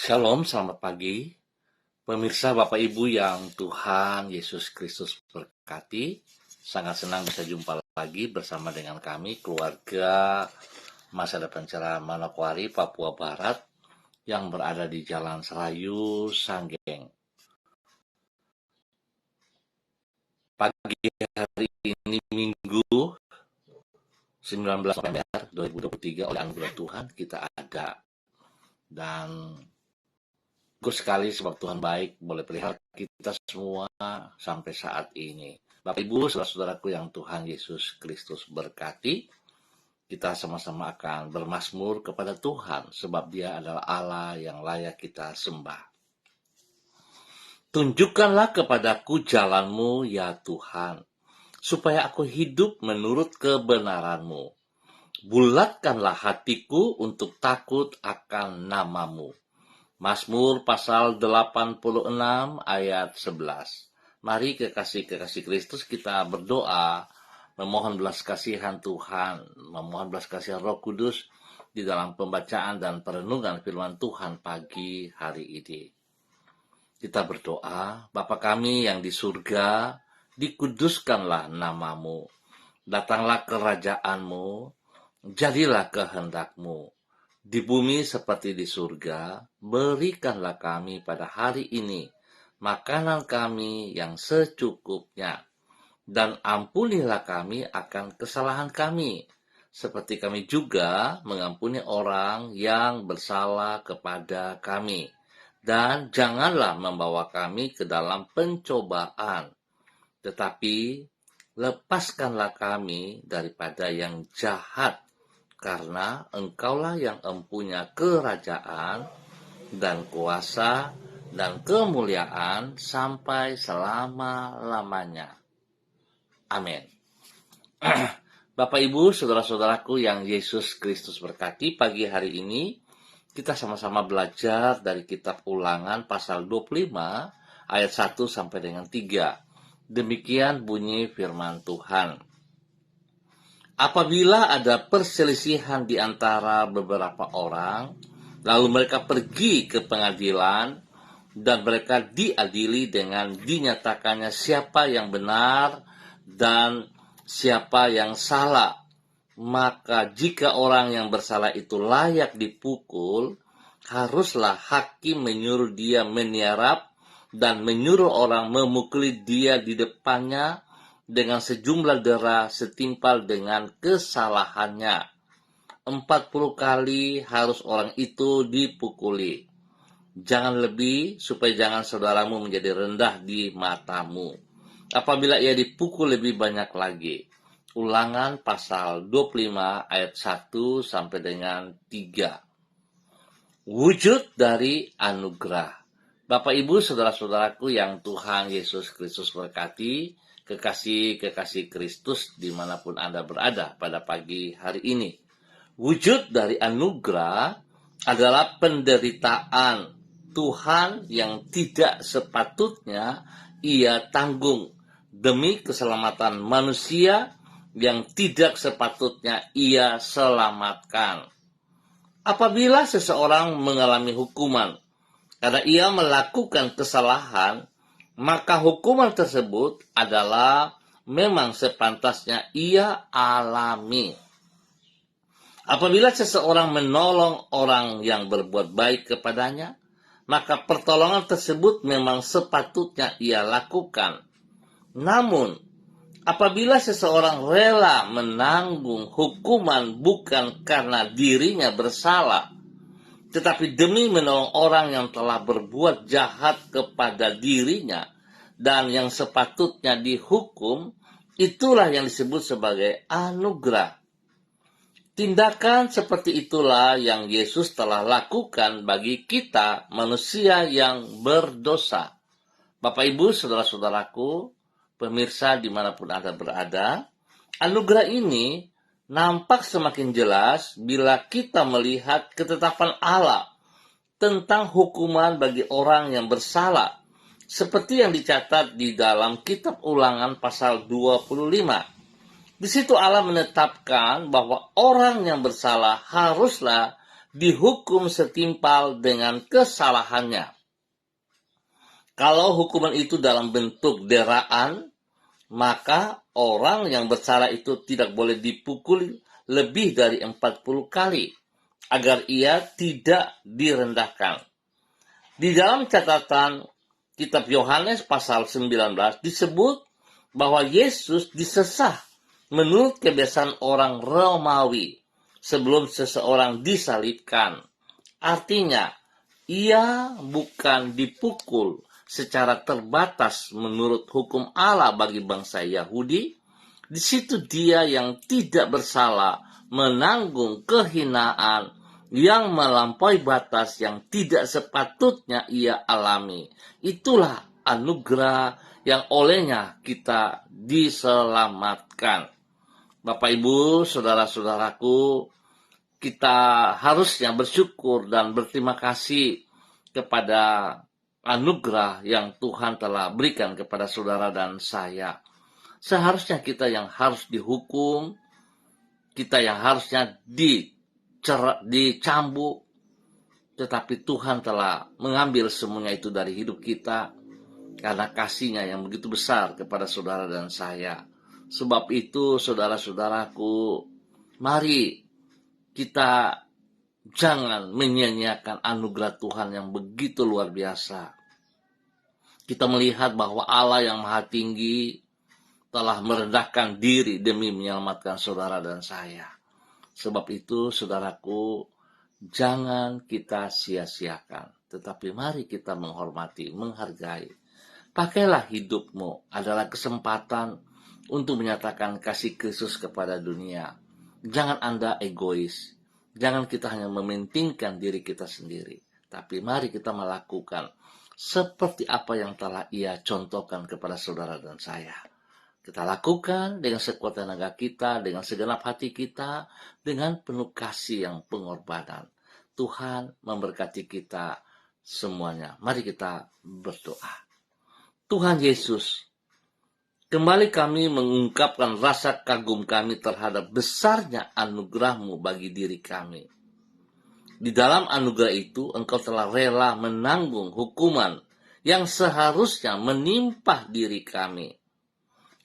Shalom, selamat pagi. Pemirsa Bapak Ibu yang Tuhan Yesus Kristus berkati, sangat senang bisa jumpa lagi bersama dengan kami, keluarga Masa Depan Cerah Manokwari, Papua Barat, yang berada di Jalan Serayu, Sanggeng. Pagi hari ini Minggu 19 November 2023, oleh anugerah Tuhan kita ada. Dan syukur sekali sebab Tuhan baik, boleh pelihara kita semua sampai saat ini. Bapak Ibu, saudara-saudaraku yang Tuhan Yesus Kristus berkati, kita sama-sama akan bermazmur kepada Tuhan, sebab Dia adalah Allah yang layak kita sembah. Tunjukkanlah kepadaku jalan-Mu, ya Tuhan, supaya aku hidup menurut kebenaran-Mu. Bulatkanlah hatiku untuk takut akan nama-Mu. Mazmur pasal 86 ayat 11. Mari kekasih-kekasih Kristus kita berdoa, memohon belas kasihan Tuhan, memohon belas kasihan Roh Kudus di dalam pembacaan dan perenungan firman Tuhan pagi hari ini. Kita berdoa, Bapa kami yang di surga, dikuduskanlah nama-Mu, datanglah kerajaan-Mu, jadilah kehendak-Mu. Di bumi seperti di surga, berikanlah kami pada hari ini makanan kami yang secukupnya, dan ampunilah kami akan kesalahan kami, seperti kami juga mengampuni orang yang bersalah kepada kami. Dan janganlah membawa kami ke dalam pencobaan, tetapi lepaskanlah kami daripada yang jahat, karena Engkaulah yang empunya kerajaan dan kuasa dan kemuliaan sampai selama-lamanya. Amin. Bapak Ibu, saudara-saudaraku yang Yesus Kristus berkati, pagi hari ini kita sama-sama belajar dari kitab Ulangan pasal 25 ayat 1 sampai dengan 3. Demikian bunyi firman Tuhan. Apabila ada perselisihan di antara beberapa orang, lalu mereka pergi ke pengadilan, dan mereka diadili dengan dinyatakannya siapa yang benar dan siapa yang salah. Maka jika orang yang bersalah itu layak dipukul, haruslah hakim menyuruh dia meniarap dan menyuruh orang memukuli dia di depannya dengan sejumlah dera setimpal dengan kesalahannya. 40 kali harus orang itu dipukuli. Jangan lebih, supaya jangan saudaramu menjadi rendah di matamu, apabila ia dipukul lebih banyak lagi. Ulangan pasal 25 ayat 1 sampai dengan 3. Wujud dari anugerah. Bapak Ibu, saudara-saudaraku yang Tuhan Yesus Kristus berkati, kekasih-kekasih Kristus dimanapun Anda berada pada pagi hari ini. Wujud dari anugerah adalah penderitaan Tuhan yang tidak sepatutnya Ia tanggung demi keselamatan manusia yang tidak sepatutnya Ia selamatkan. Apabila seseorang mengalami hukuman karena ia melakukan kesalahan, maka hukuman tersebut adalah memang sepantasnya ia alami. Apabila seseorang menolong orang yang berbuat baik kepadanya, maka pertolongan tersebut memang sepatutnya ia lakukan. Namun, apabila seseorang rela menanggung hukuman bukan karena dirinya bersalah, tetapi demi menolong orang yang telah berbuat jahat kepada dirinya dan yang sepatutnya dihukum, itulah yang disebut sebagai anugerah. Tindakan seperti itulah yang Yesus telah lakukan bagi kita manusia yang berdosa. Bapak Ibu, saudara-saudaraku, pemirsa dimanapun Anda berada, anugerah ini nampak semakin jelas bila kita melihat ketetapan Allah tentang hukuman bagi orang yang bersalah, seperti yang dicatat di dalam kitab Ulangan pasal 25. Di situ Allah menetapkan bahwa orang yang bersalah haruslah dihukum setimpal dengan kesalahannya. Kalau hukuman itu dalam bentuk deraan, maka orang yang bersalah itu tidak boleh dipukul lebih dari 40 kali, agar ia tidak direndahkan. Di dalam catatan kitab Yohanes pasal 19 disebut bahwa Yesus disesah menurut kebiasaan orang Romawi sebelum seseorang disalibkan. Artinya, ia bukan dipukul secara terbatas menurut hukum Allah bagi bangsa Yahudi. Di situ dia yang tidak bersalah menanggung kehinaan yang melampaui batas yang tidak sepatutnya ia alami. Itulah anugerah yang olehnya kita diselamatkan. Bapak, Ibu, saudara-saudaraku, kita harusnya bersyukur dan berterima kasih kepada anugerah yang Tuhan telah berikan kepada saudara dan saya. Seharusnya kita yang harus dihukum, kita yang harusnya dicambuk, tetapi Tuhan telah mengambil semuanya itu dari hidup kita karena kasih-Nya yang begitu besar kepada saudara dan saya. Sebab itu, saudara-saudaraku, mari kita jangan menyia-nyiakan anugerah Tuhan yang begitu luar biasa. Kita melihat bahwa Allah yang Maha Tinggi telah merendahkan diri demi menyelamatkan saudara dan saya. Sebab itu, saudaraku, jangan kita sia-siakan, tetapi mari kita menghormati, menghargai. Pakailah hidupmu adalah kesempatan untuk menyatakan kasih Kristus kepada dunia. Jangan Anda egois. Jangan kita hanya mementingkan diri kita sendiri. Tapi mari kita melakukan seperti apa yang telah Ia contohkan kepada saudara dan saya. Kita lakukan dengan sekuat tenaga kita, dengan segenap hati kita, dengan penuh kasih yang pengorbanan. Tuhan memberkati kita semuanya. Mari kita berdoa. Tuhan Yesus, kembali kami mengungkapkan rasa kagum kami terhadap besarnya anugerah-Mu bagi diri kami. Di dalam anugerah itu, Engkau telah rela menanggung hukuman yang seharusnya menimpa diri kami.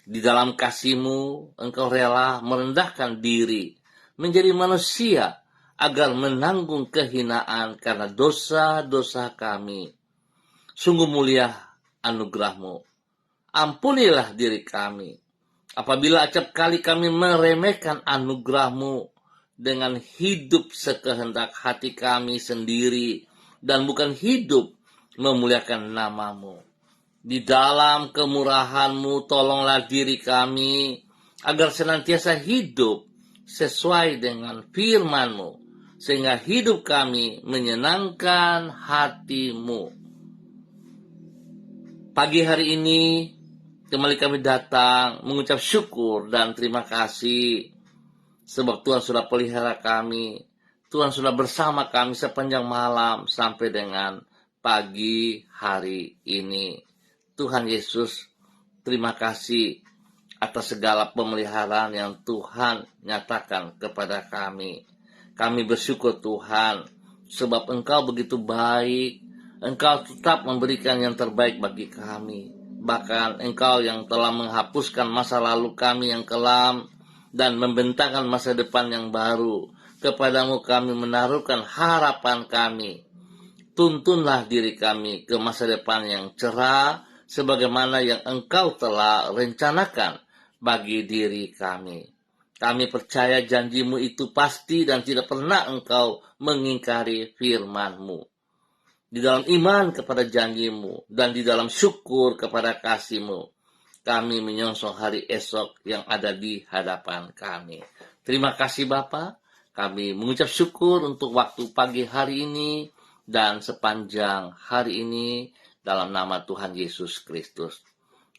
Di dalam kasih-Mu, Engkau rela merendahkan diri menjadi manusia agar menanggung kehinaan karena dosa-dosa kami. Sungguh mulia anugerah-Mu. Ampunilah diri kami apabila acap kali kami meremehkan anugerah-Mu dengan hidup sekehendak hati kami sendiri dan bukan hidup memuliakan nama-Mu. Di dalam kemurahan-Mu tolonglah diri kami agar senantiasa hidup sesuai dengan firman-Mu, sehingga hidup kami menyenangkan hati-Mu. Pagi hari ini kembali kami datang mengucap syukur dan terima kasih sebab Tuhan sudah pelihara kami. Tuhan sudah bersama kami sepanjang malam sampai dengan pagi hari ini. Tuhan Yesus, terima kasih atas segala pemeliharaan yang Tuhan nyatakan kepada kami. Kami bersyukur Tuhan, sebab Engkau begitu baik. Engkau tetap memberikan yang terbaik bagi kami. Bahkan Engkau yang telah menghapuskan masa lalu kami yang kelam dan membentangkan masa depan yang baru. Kepadamu kami menaruhkan harapan kami. Tuntunlah diri kami ke masa depan yang cerah, sebagaimana yang Engkau telah rencanakan bagi diri kami. Kami percaya janji-Mu itu pasti dan tidak pernah Engkau mengingkari firman-Mu. Di dalam iman kepada janji-Mu dan di dalam syukur kepada kasih-Mu, kami menyongsong hari esok yang ada di hadapan kami. Terima kasih Bapa. Kami mengucap syukur untuk waktu pagi hari ini dan sepanjang hari ini dalam nama Tuhan Yesus Kristus.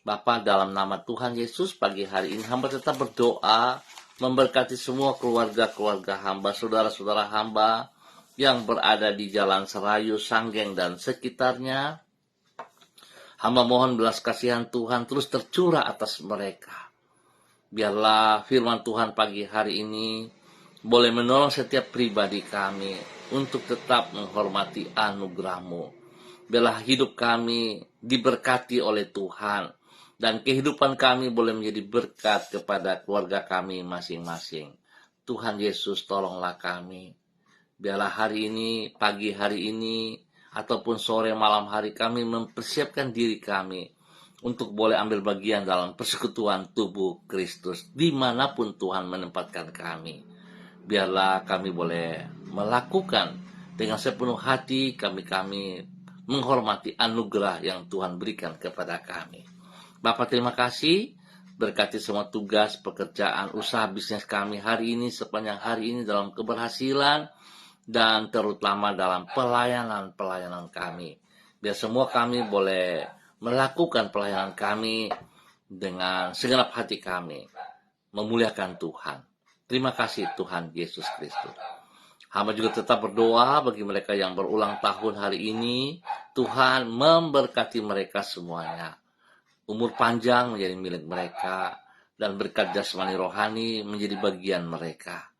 Bapa, dalam nama Tuhan Yesus, pagi hari ini hamba tetap berdoa memberkati semua keluarga-keluarga hamba, saudara-saudara hamba yang berada di Jalan Serayu, Sanggeng, dan sekitarnya. Hamba mohon belas kasihan Tuhan terus tercurah atas mereka. Biarlah firman Tuhan pagi hari ini boleh menolong setiap pribadi kami untuk tetap menghormati anugerah-Mu. Biarlah hidup kami diberkati oleh Tuhan, dan kehidupan kami boleh menjadi berkat kepada keluarga kami masing-masing. Tuhan Yesus, tolonglah kami. Biarlah hari ini, pagi hari ini, ataupun sore malam hari kami mempersiapkan diri kami untuk boleh ambil bagian dalam persekutuan tubuh Kristus dimanapun Tuhan menempatkan kami. Biarlah kami boleh melakukan dengan sepenuh hati, kami menghormati anugerah yang Tuhan berikan kepada kami. Bapak, terima kasih. Berkati semua tugas, pekerjaan, usaha bisnis kami hari ini, sepanjang hari ini dalam keberhasilan, dan terutama dalam pelayanan-pelayanan kami. Biar semua kami boleh melakukan pelayanan kami dengan segenap hati kami, memuliakan Tuhan. Terima kasih Tuhan Yesus Kristus. Hamba juga tetap berdoa bagi mereka yang berulang tahun hari ini. Tuhan memberkati mereka semuanya. Umur panjang menjadi milik mereka, dan berkat jasmani rohani menjadi bagian mereka.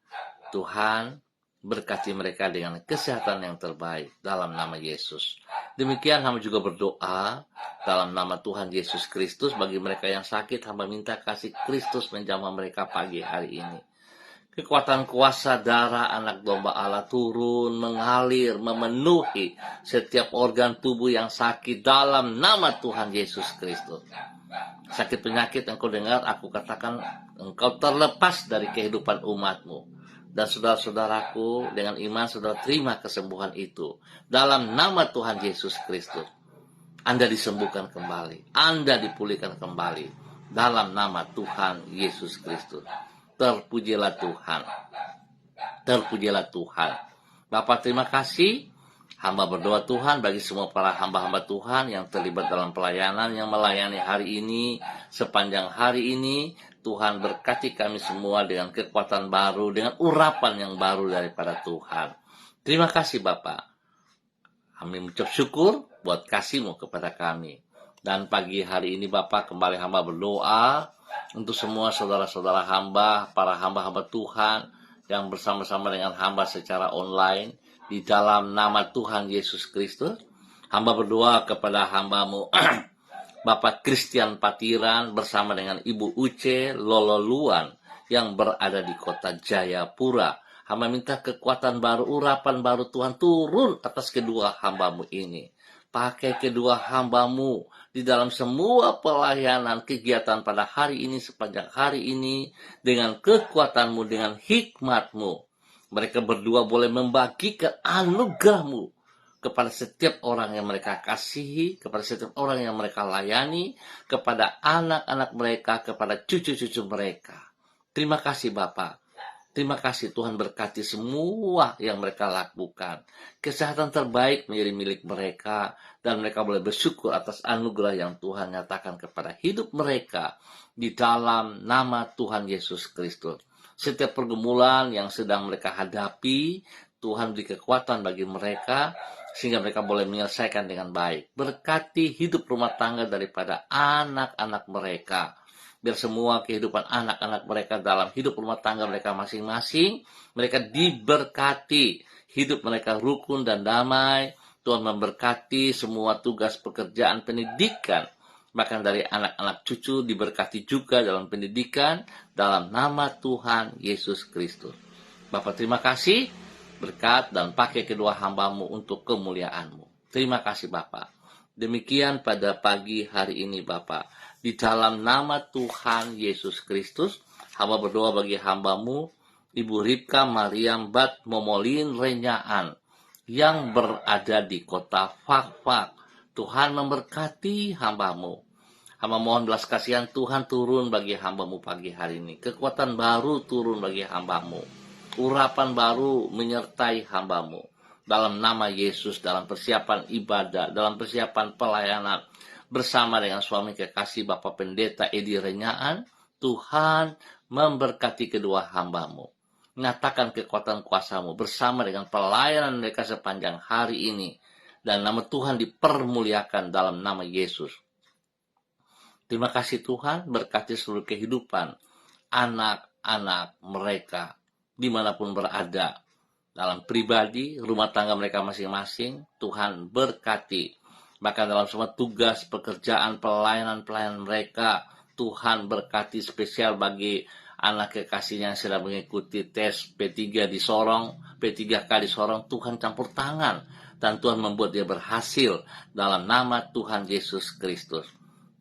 Tuhan berkati mereka dengan kesehatan yang terbaik dalam nama Yesus. Demikian hamba juga berdoa dalam nama Tuhan Yesus Kristus bagi mereka yang sakit. Hamba minta kasih Kristus menjamah mereka pagi hari ini. Kekuatan kuasa darah anak domba Allah turun, mengalir, memenuhi setiap organ tubuh yang sakit dalam nama Tuhan Yesus Kristus. Sakit penyakit engkau dengar, aku katakan engkau terlepas dari kehidupan umatmu. Dan saudara-saudaraku, dengan iman saudara terima kesembuhan itu dalam nama Tuhan Yesus Kristus. Anda disembuhkan kembali, Anda dipulihkan kembali dalam nama Tuhan Yesus Kristus. Terpujilah Tuhan, terpujilah Tuhan. Bapak, terima kasih. Hamba berdoa Tuhan bagi semua para hamba-hamba Tuhan yang terlibat dalam pelayanan, yang melayani hari ini, sepanjang hari ini. Tuhan berkati kami semua dengan kekuatan baru, dengan urapan yang baru daripada Tuhan. Terima kasih Bapak. Kami mengucap syukur buat kasih-Mu kepada kami. Dan pagi hari ini Bapak, kembali hamba berdoa untuk semua saudara-saudara hamba, para hamba-hamba Tuhan yang bersama-sama dengan hamba secara online di dalam nama Tuhan Yesus Kristus. Hamba berdoa kepada hamba-Mu Bapak Christian Patiran bersama dengan Ibu Uce Lololuan yang berada di kota Jayapura. Hamba minta kekuatan baru, urapan baru Tuhan turun atas kedua hamba-Mu ini. Pakai kedua hamba-Mu di dalam semua pelayanan kegiatan pada hari ini, sepanjang hari ini, dengan kekuatan-Mu, dengan hikmat-Mu. Mereka berdua boleh membagikan anugerah-Mu kepada setiap orang yang mereka kasihi, kepada setiap orang yang mereka layani, kepada anak-anak mereka, kepada cucu-cucu mereka. Terima kasih Bapak. Terima kasih Tuhan, berkati semua yang mereka lakukan. Kesehatan terbaik menjadi milik mereka, dan mereka boleh bersyukur atas anugerah yang Tuhan nyatakan kepada hidup mereka di dalam nama Tuhan Yesus Kristus. Setiap pergumulan yang sedang mereka hadapi, Tuhan beri kekuatan bagi mereka, sehingga mereka boleh menyelesaikan dengan baik. Berkati hidup rumah tangga daripada anak-anak mereka. Biar semua kehidupan anak-anak mereka dalam hidup rumah tangga mereka masing-masing, mereka diberkati. Hidup mereka rukun dan damai. Tuhan memberkati semua tugas pekerjaan pendidikan. Bahkan dari anak-anak cucu diberkati juga dalam pendidikan, dalam nama Tuhan Yesus Kristus. Bapak terima kasih. Berkat dan pakai kedua hamba-Mu untuk kemuliaan-Mu. Terima kasih Bapak. Demikian pada pagi hari ini Bapak. Di dalam nama Tuhan Yesus Kristus, hamba berdoa bagi hamba-Mu, Ibu Ripka Mariam Bat Momolin Renyaan, yang berada di kota Fakfak. Tuhan memberkati hamba-Mu. Hamba mohon belas kasihan Tuhan turun bagi hamba-Mu pagi hari ini. Kekuatan baru turun bagi hamba-Mu. Urapan baru menyertai hamba-Mu. Dalam nama Yesus, dalam persiapan ibadah, dalam persiapan pelayanan, bersama dengan suami kekasih Bapak Pendeta Edi Renyaan, Tuhan memberkati kedua hamba-Mu. Nyatakan kekuatan kuasa-Mu bersama dengan pelayanan mereka sepanjang hari ini. Dan nama Tuhan dipermuliakan dalam nama Yesus. Terima kasih Tuhan, berkati seluruh kehidupan anak-anak mereka dimanapun berada. Dalam pribadi, rumah tangga mereka masing-masing, Tuhan berkati. Bahkan dalam semua tugas, pekerjaan, pelayanan-pelayanan mereka, Tuhan berkati spesial bagi anak kekasihnya yang sedang mengikuti tes P3 di Sorong, P3K di Sorong. Tuhan campur tangan dan Tuhan membuat dia berhasil dalam nama Tuhan Yesus Kristus.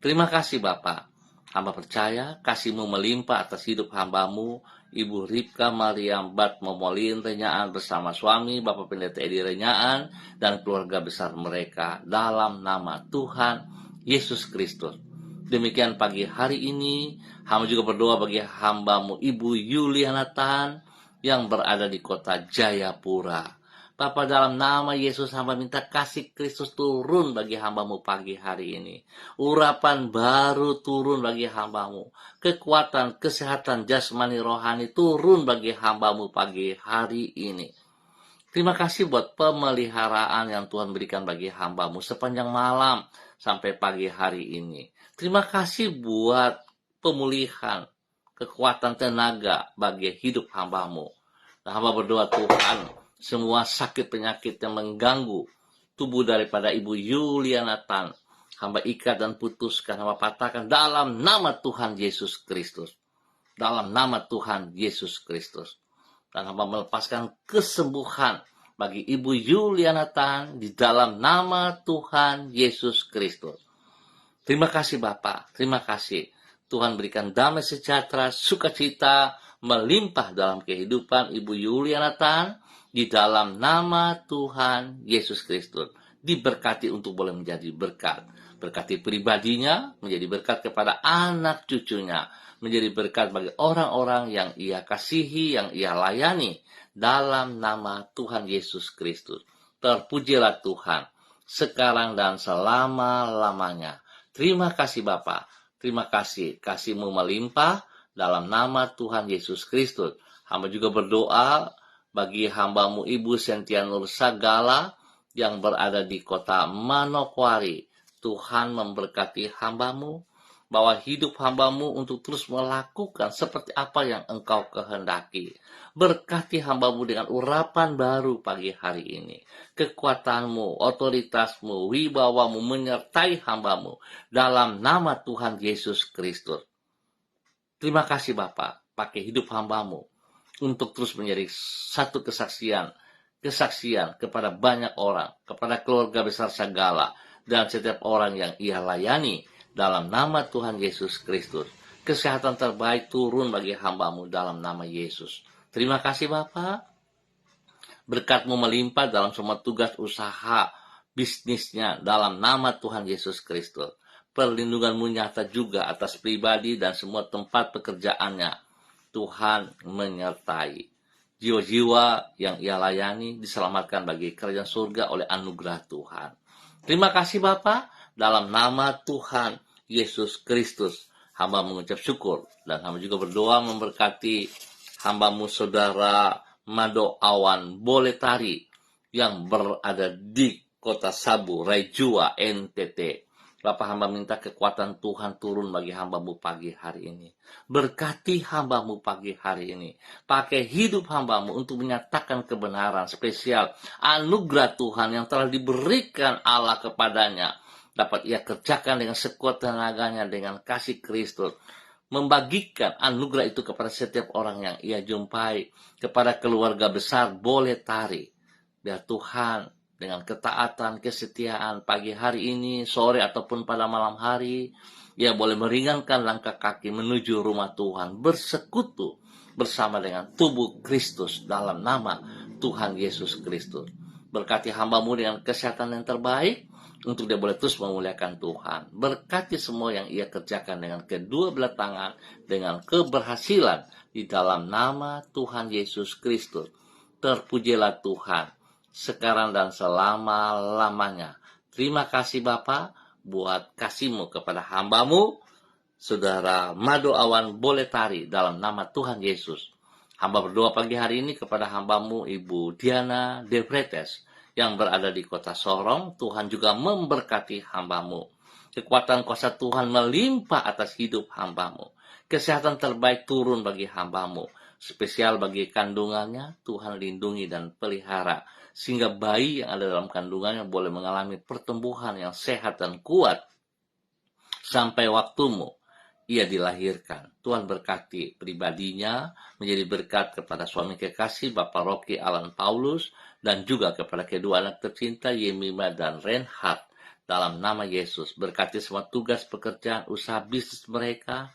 Terima kasih Bapak. Hamba percaya kasih-Mu melimpah atas hidup hamba-Mu, Ibu Ripka Mariam Bat Momolin Renyaan bersama suami Bapak Pendeta Edi Renyaan dan keluarga besar mereka dalam nama Tuhan Yesus Kristus. Demikian pagi hari ini, hamba juga berdoa bagi hamba-Mu Ibu Yuliana Tan yang berada di kota Jayapura. Bapa, dalam nama Yesus hamba minta kasih Kristus turun bagi hamba-Mu pagi hari ini. Urapan baru turun bagi hamba-Mu. Kekuatan, kesehatan jasmani rohani turun bagi hamba-Mu pagi hari ini. Terima kasih buat pemeliharaan yang Tuhan berikan bagi hamba-Mu sepanjang malam sampai pagi hari ini. Terima kasih buat pemulihan, kekuatan tenaga bagi hidup hamba-Mu. Dan hamba berdoa Tuhan, semua sakit penyakit yang mengganggu tubuh daripada Ibu Yuliana Tan, hamba ikat dan putuskan, hamba patahkan dalam nama Tuhan Yesus Kristus. Dalam nama Tuhan Yesus Kristus. Dan hamba melepaskan kesembuhan bagi Ibu Yuliana Tan di dalam nama Tuhan Yesus Kristus. Terima kasih Bapak, terima kasih. Tuhan berikan damai sejahtera, sukacita, melimpah dalam kehidupan Ibu Yuliana Tan di dalam nama Tuhan Yesus Kristus. Diberkati untuk boleh menjadi berkat. Berkati pribadinya, menjadi berkat kepada anak cucunya. Menjadi berkat bagi orang-orang yang ia kasihi, yang ia layani. Dalam nama Tuhan Yesus Kristus. Terpujilah Tuhan, sekarang dan selama-lamanya. Terima kasih Bapa. Terima kasih. Kasih-Mu melimpah dalam nama Tuhan Yesus Kristus. Hamba juga berdoa bagi hamba-Mu Ibu Sentia Nur Sagala yang berada di kota Manokwari. Tuhan memberkati hamba-Mu, bahwa hidup hamba-Mu untuk terus melakukan seperti apa yang Engkau kehendaki. Berkati hamba-Mu dengan urapan baru pagi hari ini. Kekuatan-Mu, otoritas-Mu, wibawa-Mu menyertai hamba-Mu dalam nama Tuhan Yesus Kristus. Terima kasih Bapa, pakai hidup hamba-Mu untuk terus menjadi satu kesaksian kepada banyak orang, kepada keluarga besar Sagala, dan setiap orang yang ia layani dalam nama Tuhan Yesus Kristus. Kesehatan terbaik turun bagi hamba-Mu dalam nama Yesus. Terima kasih Bapa. Berkat-Mu melimpah dalam semua tugas usaha bisnisnya dalam nama Tuhan Yesus Kristus. Perlindungan-Mu nyata juga atas pribadi dan semua tempat pekerjaannya. Tuhan menyertai. Jiwa-jiwa yang ia layani diselamatkan bagi kerajaan surga oleh anugerah Tuhan. Terima kasih Bapa, dalam nama Tuhan Yesus Kristus. Hamba mengucap syukur dan hamba juga berdoa memberkati hamba-Mu Saudara Mado Awan Boletari yang berada di kota Sabu, Raijua, NTT. Bapak, hamba minta kekuatan Tuhan turun bagi hamba-Mu pagi hari ini. Berkati hamba-Mu pagi hari ini. Pakai hidup hamba-Mu untuk menyatakan kebenaran spesial. Anugerah Tuhan yang telah diberikan Allah kepadanya dapat ia kerjakan dengan sekuat tenaganya, dengan kasih Kristus. Membagikan anugerah itu kepada setiap orang yang ia jumpai. Kepada keluarga besar Boletari. Biar Tuhan dengan ketaatan, kesetiaan pagi hari ini, sore ataupun pada malam hari, ia boleh meringankan langkah kaki menuju rumah Tuhan, bersekutu bersama dengan tubuh Kristus dalam nama Tuhan Yesus Kristus. Berkati hamba-Mu dengan kesehatan yang terbaik, untuk dia boleh terus memuliakan Tuhan. Berkati semua yang ia kerjakan dengan kedua belah tangan, dengan keberhasilan di dalam nama Tuhan Yesus Kristus. Terpujilah Tuhan, sekarang dan selama-lamanya. Terima kasih Bapa buat kasih-Mu kepada hamba-Mu, Saudara Mado Awan Boletari, dalam nama Tuhan Yesus. Hamba berdoa pagi hari ini kepada hamba-Mu Ibu Diana Devretes yang berada di kota Sorong. Tuhan juga memberkati hamba-Mu. Kekuatan kuasa Tuhan melimpah atas hidup hamba-Mu. Kesehatan terbaik turun bagi hamba-Mu. Spesial bagi kandungannya, Tuhan lindungi dan pelihara, sehingga bayi yang ada dalam kandungannya boleh mengalami pertumbuhan yang sehat dan kuat sampai waktumu ia dilahirkan. Tuhan berkati pribadinya, menjadi berkat kepada suami kekasih Bapak Rocky Alan Paulus, dan juga kepada kedua anak tercinta Yemima dan Reinhard. Dalam nama Yesus, berkati semua tugas pekerjaan usaha bisnis mereka.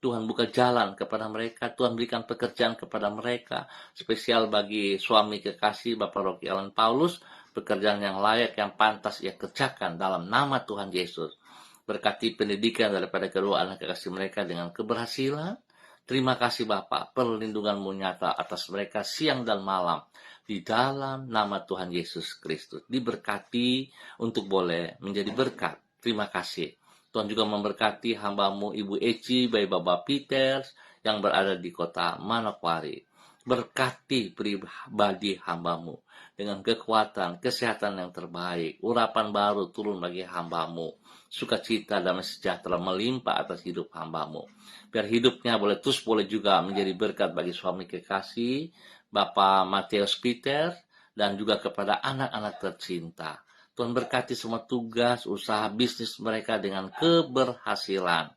Tuhan buka jalan kepada mereka, Tuhan berikan pekerjaan kepada mereka, spesial bagi suami kekasih Bapak Rocky Alan Paulus, pekerjaan yang layak, yang pantas ia kerjakan dalam nama Tuhan Yesus. Berkati pendidikan daripada kedua anak kekasih mereka dengan keberhasilan. Terima kasih Bapak, perlindungan-Mu nyata atas mereka siang dan malam, di dalam nama Tuhan Yesus Kristus. Diberkati untuk boleh menjadi berkat. Terima kasih. Tuhan juga memberkati hamba-Mu Ibu Eci, bayi Bapak Peters, yang berada di kota Manokwari. Berkati pribadi hamba-Mu dengan kekuatan, kesehatan yang terbaik, urapan baru turun bagi hamba-Mu, sukacita dan sejahtera melimpah atas hidup hamba-Mu. Biar hidupnya boleh juga menjadi berkat bagi suami kekasih, Bapak Matius Peter, dan juga kepada anak-anak tercinta. Tuhan berkati semua tugas, usaha, bisnis mereka dengan keberhasilan.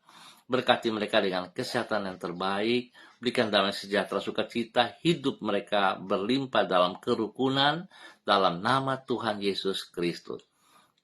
Berkati mereka dengan kesehatan yang terbaik, berikan damai sejahtera sukacita, hidup mereka berlimpah dalam kerukunan, dalam nama Tuhan Yesus Kristus.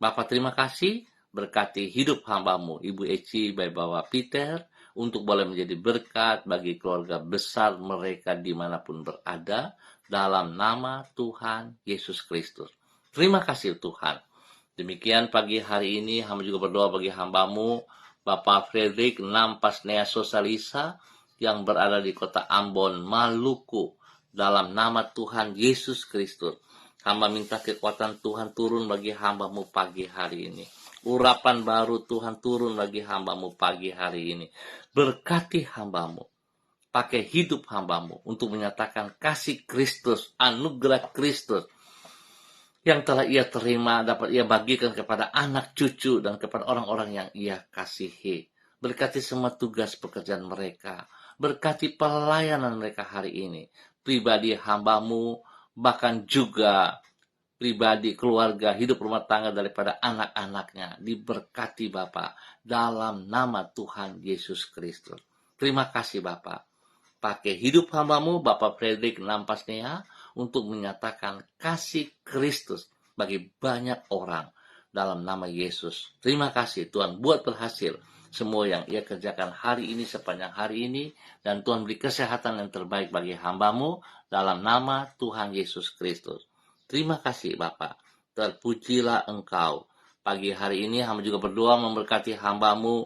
Bapak terima kasih, berkati hidup hamba-Mu, Ibu Eci, bayi Bapak Peter, untuk boleh menjadi berkat bagi keluarga besar mereka dimanapun berada, dalam nama Tuhan Yesus Kristus. Terima kasih Tuhan. Demikian pagi hari ini, hamba juga berdoa bagi hamba-Mu, Bapak Frederick Nampasnea Sosalisa, yang berada di kota Ambon, Maluku, dalam nama Tuhan Yesus Kristus. Hamba minta kekuatan Tuhan turun bagi hamba-Mu pagi hari ini. Urapan baru Tuhan turun bagi hamba-Mu pagi hari ini. Berkati hamba-Mu. Pakai hidup hamba-Mu untuk menyatakan kasih Kristus, anugerah Kristus yang telah ia terima, dapat ia bagikan kepada anak cucu dan kepada orang-orang yang ia kasihi. Berkati semua tugas pekerjaan mereka. Berkati pelayanan mereka hari ini. Pribadi hamba-Mu, bahkan juga pribadi, keluarga, hidup rumah tangga daripada anak-anaknya. Diberkati Bapa dalam nama Tuhan Yesus Kristus. Terima kasih Bapa. Pakai hidup hamba-Mu, Bapak Frederick Nampasnea, untuk menyatakan kasih Kristus bagi banyak orang dalam nama Yesus. Terima kasih Tuhan, buat berhasil semua yang ia kerjakan hari ini sepanjang hari ini, dan Tuhan beri kesehatan yang terbaik bagi hamba-Mu dalam nama Tuhan Yesus Kristus. Terima kasih Bapak, terpujilah Engkau. Pagi hari ini hamba juga berdoa memberkati hamba-Mu,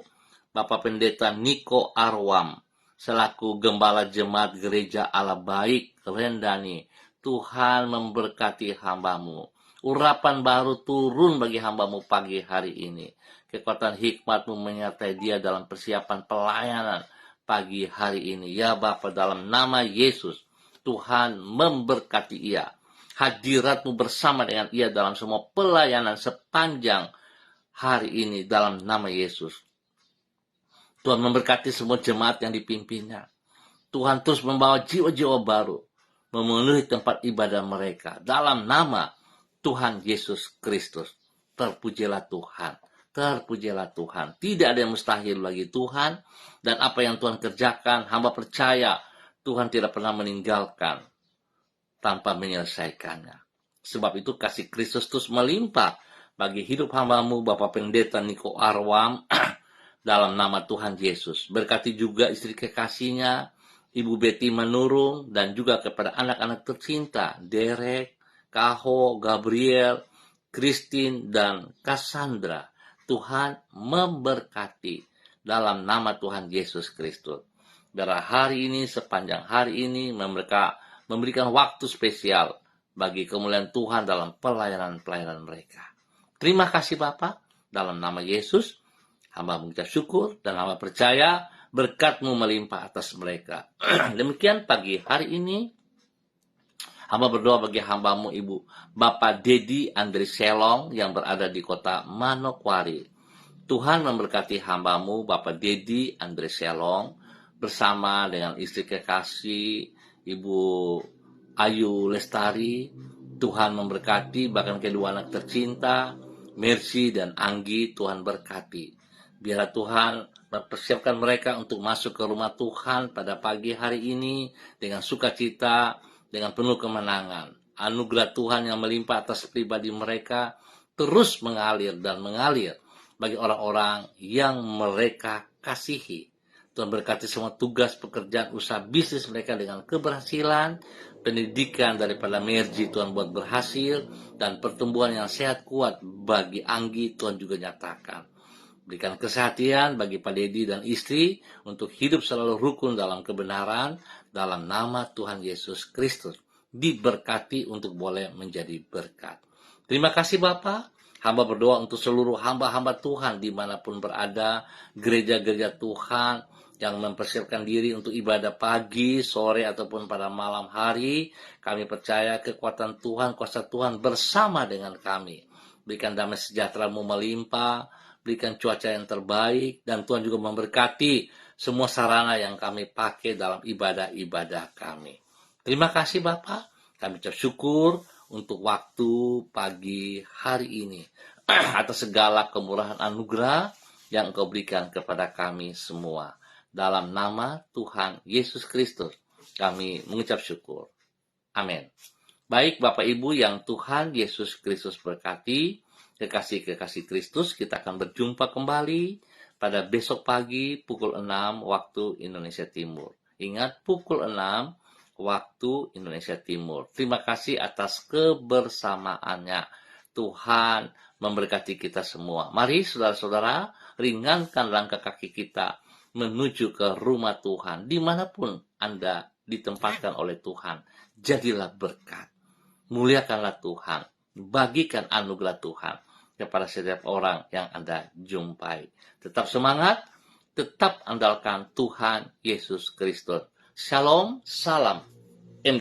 Bapak Pendeta Niko Arwam, selaku Gembala Jemaat Gereja Allah Baik Rendani. Tuhan memberkati hamba-Mu. Urapan baru turun bagi hamba-Mu pagi hari ini. Kekuatan hikmat-Mu menyertai dia dalam persiapan pelayanan pagi hari ini. Ya Bapa, dalam nama Yesus, Tuhan memberkati ia. Hadirat-Mu bersama dengan ia dalam semua pelayanan sepanjang hari ini dalam nama Yesus. Tuhan memberkati semua jemaat yang dipimpinnya. Tuhan terus membawa jiwa-jiwa baru memenuhi tempat ibadah mereka dalam nama Tuhan Yesus Kristus. Terpujilah Tuhan, terpujilah Tuhan. Tidak ada yang mustahil bagi Tuhan, dan apa yang Tuhan kerjakan, hamba percaya Tuhan tidak pernah meninggalkan tanpa menyelesaikannya. Sebab itu kasih Kristus terus melimpah bagi hidup hamba-Mu, Bapak Pendeta Niko Arwam, dalam nama Tuhan Yesus. Berkati juga istri kekasihnya, Ibu Betty Manurung, dan juga kepada anak-anak tercinta, Derek, Kaho, Gabriel, Christine, dan Cassandra. Tuhan memberkati dalam nama Tuhan Yesus Kristus. Biar hari ini, sepanjang hari ini, mereka memberikan waktu spesial bagi kemuliaan Tuhan dalam pelayanan-pelayanan mereka. Terima kasih Bapak, dalam nama Yesus, hamba mengucap syukur dan hamba percaya berkat-Mu melimpah atas mereka. Demikian pagi hari ini, hamba berdoa bagi hamba-Mu Ibu Bapak Dedi Andri Selong yang berada di kota Manokwari. Tuhan memberkati hamba-Mu Bapak Dedi Andri Selong bersama dengan istri kekasih Ibu Ayu Lestari. Tuhan memberkati, bahkan kedua anak tercinta, Mercy dan Anggi, Tuhan berkati. Biarlah Tuhan mempersiapkan mereka untuk masuk ke rumah Tuhan pada pagi hari ini dengan sukacita, dengan penuh kemenangan. Anugerah Tuhan yang melimpah atas pribadi mereka terus mengalir dan mengalir bagi orang-orang yang mereka kasihi. Tuhan berkati semua tugas, pekerjaan, usaha, bisnis mereka dengan keberhasilan. Pendidikan daripada Mercy Tuhan buat berhasil, dan pertumbuhan yang sehat kuat bagi Anggi Tuhan juga nyatakan. Berikan kesehatan bagi Pak Dedi dan istri untuk hidup selalu rukun dalam kebenaran, dalam nama Tuhan Yesus Kristus. Diberkati untuk boleh menjadi berkat. Terima kasih Bapak. Hamba berdoa untuk seluruh hamba-hamba Tuhan dimanapun berada, gereja-gereja Tuhan yang mempersiapkan diri untuk ibadah pagi, sore, ataupun pada malam hari. Kami percaya kekuatan Tuhan, kuasa Tuhan bersama dengan kami. Berikan damai sejahtera-Mu melimpah, berikan cuaca yang terbaik, dan Tuhan juga memberkati semua sarana yang kami pakai dalam ibadah-ibadah kami. Terima kasih Bapak, kami ucap syukur untuk waktu pagi hari ini atas segala kemurahan anugerah yang Engkau berikan kepada kami semua. Dalam nama Tuhan Yesus Kristus kami mengucap syukur. Amin. Baik Bapak Ibu yang Tuhan Yesus Kristus berkati, kekasih-kekasih Kristus, kita akan berjumpa kembali pada besok pagi pukul 6 waktu Indonesia Timur. Ingat, pukul 6 waktu Indonesia Timur. Terima kasih atas kebersamaannya. Tuhan memberkati kita semua. Mari saudara-saudara, ringankan langkah kaki kita menuju ke rumah Tuhan. Dimanapun Anda ditempatkan oleh Tuhan, jadilah berkat. Muliakanlah Tuhan. Bagikan anugerah Tuhan kepada setiap orang yang Anda jumpai. Tetap semangat, tetap andalkan Tuhan Yesus Kristus. Shalom, salam